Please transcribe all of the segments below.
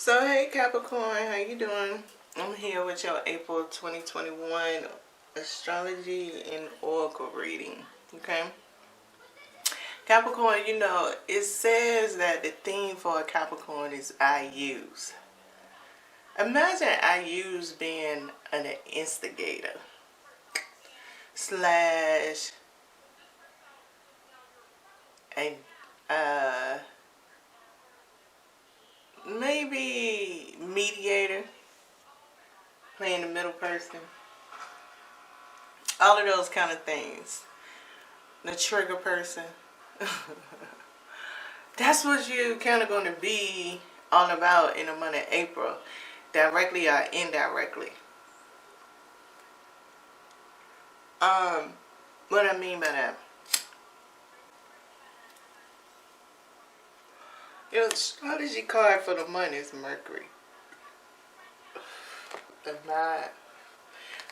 So hey Capricorn, how you doing? I'm here with your April 2021 astrology and oracle reading. Okay, Capricorn, you know it says that the theme for a Capricorn is I use. Imagine I use being an instigator slash a maybe mediator, playing the middle person, all of those kind of things. The trigger person. That's what you kind of going to be all about in the month of April, directly or indirectly. What I mean by that, your astrology card for the month is Mercury.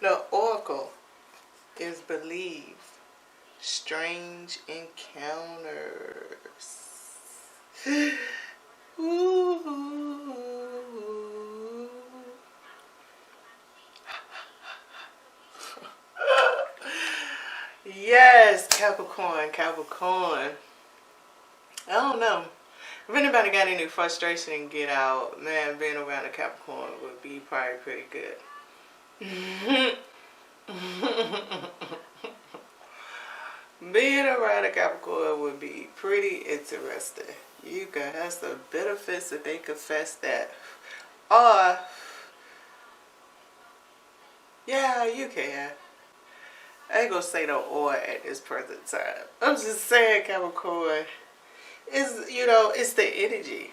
The oracle is believe. Strange encounters. Ooh. Yes, Capricorn. I don't know. If anybody got any frustration and get out, man, being around a Capricorn would be probably pretty good. Being around a Capricorn would be pretty interesting. You got us the benefits that they confess that. Or, yeah, you can. I ain't gonna say no or at this present time. I'm just saying, Capricorn, it's the energy.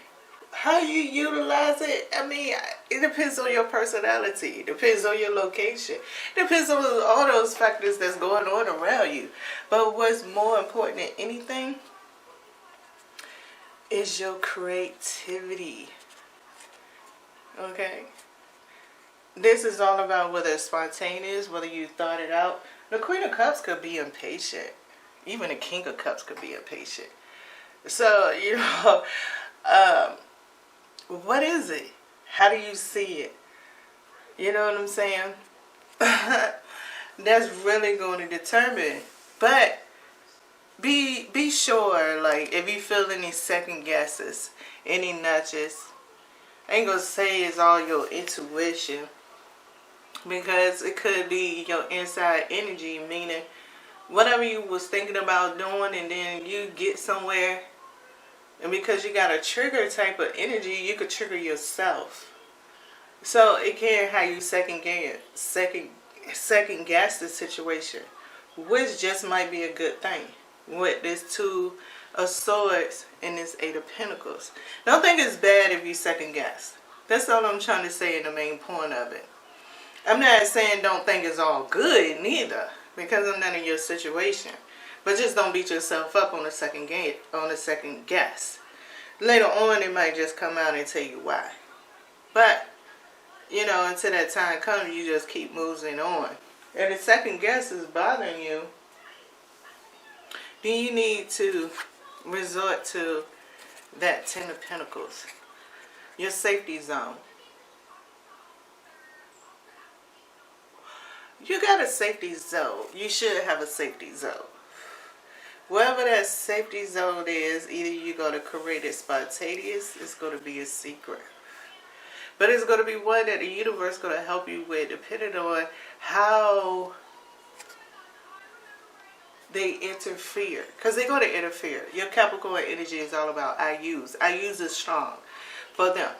How you utilize it, I mean, it depends on your personality. It depends on your location. It depends on all those factors that's going on around you. But what's more important than anything is your creativity. Okay? This is all about whether it's spontaneous, whether you thought it out. The Queen of Cups could be impatient. Even the King of Cups could be impatient. So, what is it? How do you see it? You know what I'm saying? That's really going to determine. But be sure, like, if you feel any second guesses, any nudges, I ain't going to say it's all your intuition, because it could be your inside energy, meaning whatever you was thinking about doing and then you get somewhere, and because you got a trigger type of energy, you could trigger yourself. So it can have you second guess the situation, which just might be a good thing. With this Two of Swords and this Eight of Pentacles, don't think it's bad if you second guess. That's all I'm trying to say in the main point of it. I'm not saying don't think it's all good neither, because I'm not in your situation. But just don't beat yourself up on the second guess. Later on, it might just come out and tell you why. But, until that time comes, you just keep moving on. If the second guess is bothering you, then you need to resort to that Ten of Pentacles, your safety zone. You got a safety zone. You should have a safety zone. Wherever that safety zone is, either you're going to create it spontaneous, it's going to be a secret. But it's going to be one that the universe is going to help you with, depending on how they interfere. Because they're going to interfere. Your Capricorn energy is all about I use. I use is strong for them.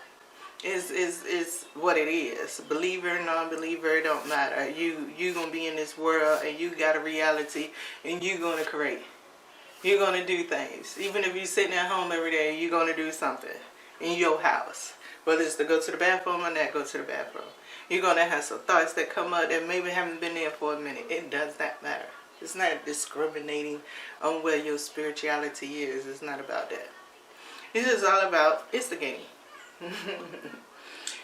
Is what it is. Believer, non-believer, it don't matter. You going to be in this world and you got a reality and you're going to create. You're going to do things. Even if you're sitting at home every day, you're going to do something in your house. Whether it's to go to the bathroom or not go to the bathroom. You're going to have some thoughts that come up that maybe haven't been there for a minute. It does not matter. It's not discriminating on where your spirituality is. It's not about that. It's just all about instigating.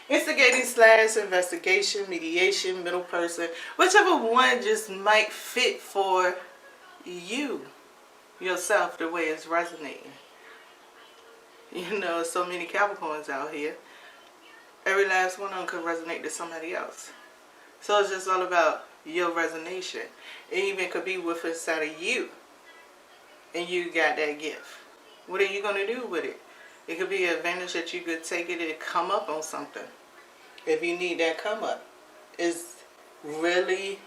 Instigating / investigation, mediation, middle person. Whichever one just might fit for you. Yourself, the way it's resonating. So many Capricorns out here. every last one of them could resonate to somebody else. So it's just all about your resonation. It even could be with inside of you, and you got that gift. What are you going to do with it? It could be an advantage that you could take it and come up on something. If you need that come up, it's really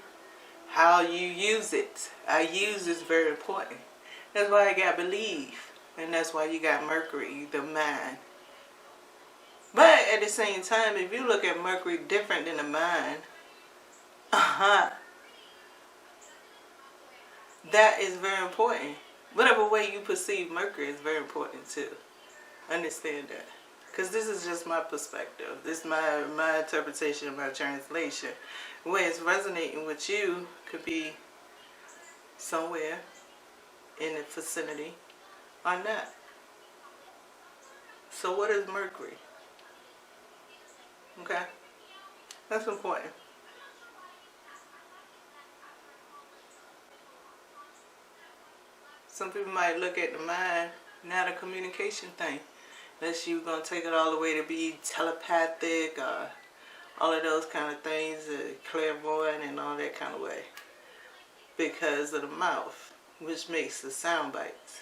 how you use it. Our use is very important. That's why I got believe, and that's why you got Mercury, the mind. But at the same time, if you look at Mercury different than the mind, that is very important. Whatever way you perceive Mercury is very important too. Understand that. Because this is just my perspective. This is my interpretation, my translation. The way it's resonating with you could be somewhere in the vicinity or not. So what is Mercury? Okay? That's important. Some people might look at the mind, not a communication thing. Unless you're going to take it all the way to be telepathic or all of those kind of things, clairvoyant and all that kind of way. Because of the mouth, which makes the sound bites.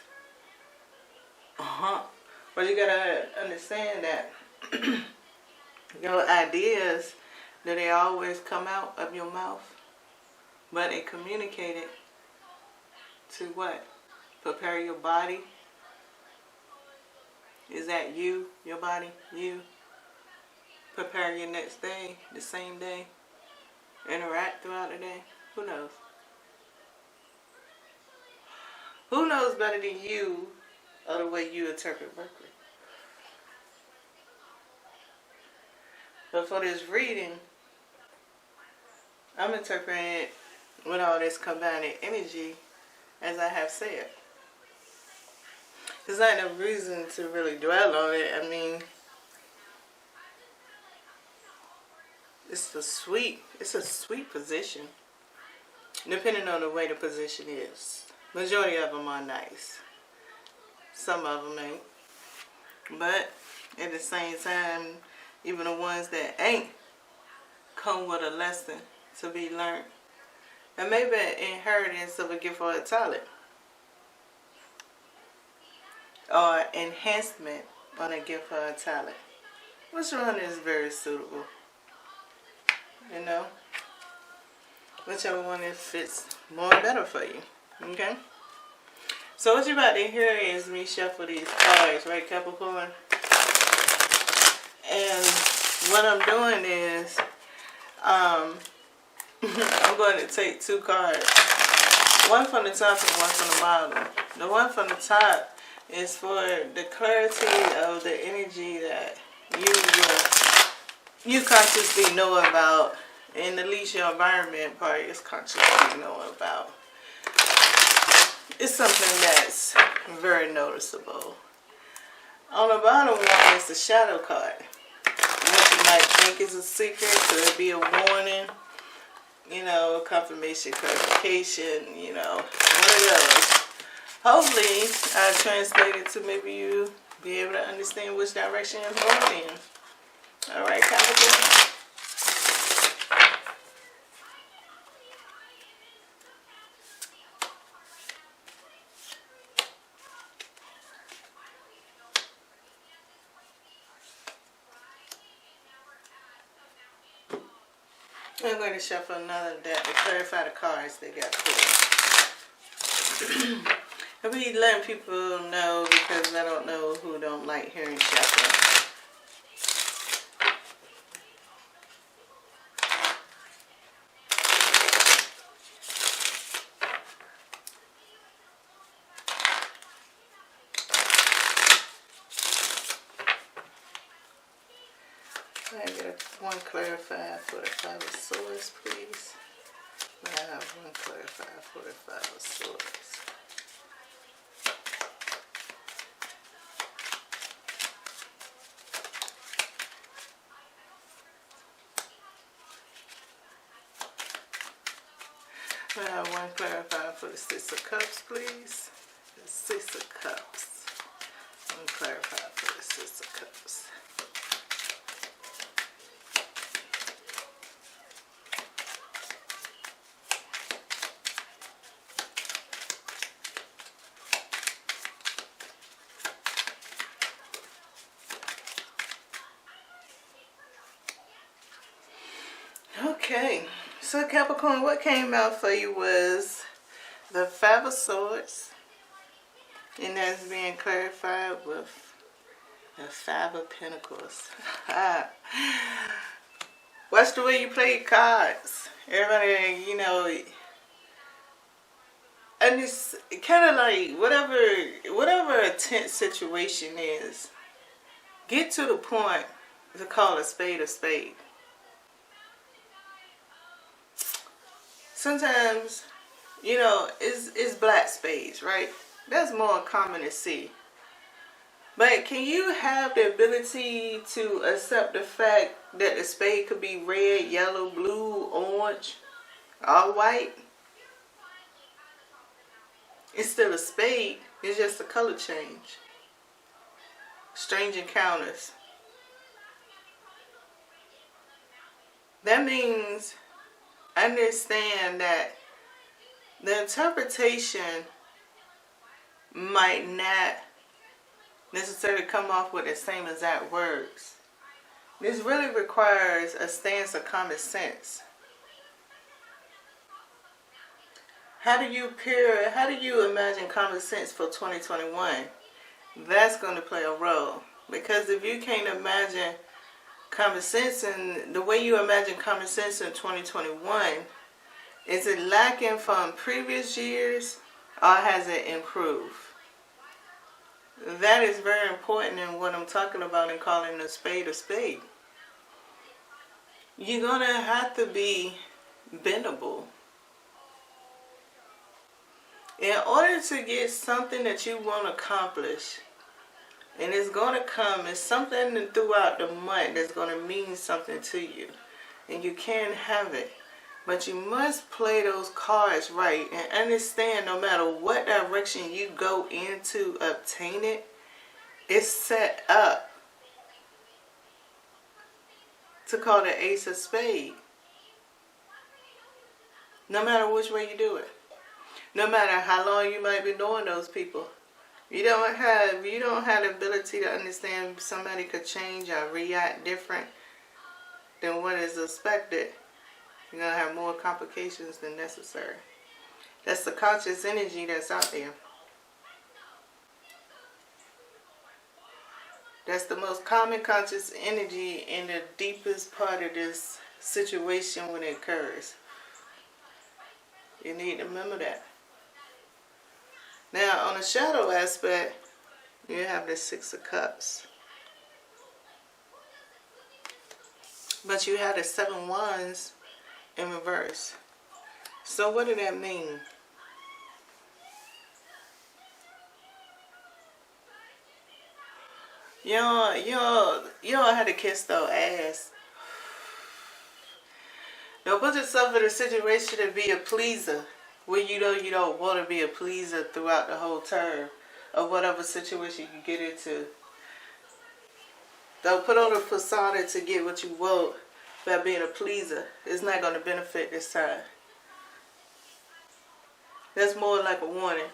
But you got to understand that your ideas, do they always come out of your mouth? But they communicate it to what? Prepare your body. Is that you, your body, you? Prepare your next day, the same day? Interact throughout the day? Who knows? Who knows better than you or the way you interpret Mercury? But for this reading, I'm interpreting it with all this combining energy, as I have said. There's not no reason to really dwell on it. I mean, it's a sweet position, depending on the way the position is. Majority of them are nice. Some of them ain't. But at the same time, even the ones that ain't come with a lesson to be learned. And maybe an inheritance of a gift or a talent. Or enhancement on a gift or a talent. Which one is very suitable? You know? Whichever one fits more better for you. Okay? So what you're about to hear is me shuffle these cards, right, Capricorn? And what I'm doing is, I'm going to take two cards. One from the top and one from the bottom. The one from the top is for the clarity of the energy that you consciously know about, and at least your environment part is consciously knowing about. It's something that's very noticeable. On the bottom one is the shadow card. What you might think is a secret could be a warning, you know, confirmation, clarification, you know, one of those. Hopefully, I translated to maybe you be able to understand which direction I'm going in. Alright, Capricorn? I'm going to shuffle another deck to clarify the cards they got pulled. I'll be letting people know because I don't know who don't like hearing shuffling. Can I get one clarified for the Five of Swords, please? I have one clarified for the Five of Swords. I have one clarified for the Six of Cups, please. The Six of Cups. One clarified for the Six of Cups. Okay, so Capricorn, what came out for you was the Five of Swords, and that's being clarified with the Five of Pentacles. Watch the way you play cards. Everybody, you know, and it's kind of like whatever a tense situation is, get to the point to call a spade a spade. Sometimes, you know, it's black spades, right? That's more common to see. But can you have the ability to accept the fact that the spade could be red, yellow, blue, orange, all white? It's still a spade. It's just a color change. Strange encounters. That means understand that the interpretation might not necessarily come off with the same exact words. This really requires a stance of common sense. How do you imagine common sense for 2021? That's going to play a role. Because if you can't imagine common sense, and the way you imagine common sense in 2021, is it lacking from previous years or has it improved? That is very important in what I'm talking about in calling a spade a spade. You're going to have to be bendable. In order to get something that you want to accomplish, and it's going to come, it's something throughout the month that's going to mean something to you. And you can have it. But you must play those cards right and understand no matter what direction you go in to obtain it, it's set up to call the Ace of Spades. No matter which way you do it. No matter how long you might be knowing those people. You don't have the ability to understand somebody could change or react different than what is expected. You're going to have more complications than necessary. That's the conscious energy that's out there. That's the most common conscious energy in the deepest part of this situation when it occurs. You need to remember that. Now, on the shadow aspect, you have the Six of Cups. But you have the Seven Wands in reverse. So what did that mean? You don't have to kiss no ass. Don't put yourself in a situation to be a pleaser when you know you don't want to be a pleaser throughout the whole term of whatever situation you get into. Don't put on a persona to get what you want by being a pleaser. It's not going to benefit this time. That's more like a warning.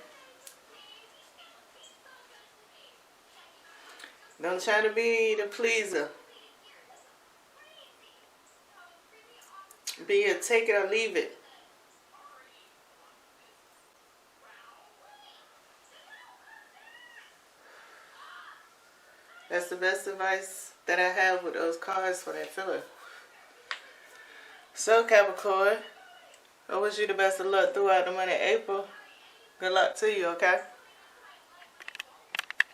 Don't try to be the pleaser. Be a take it or leave it. That's the best advice that I have with those cards for that feeling. So Capricorn, I wish you the best of luck throughout the month of April. Good luck to you, okay?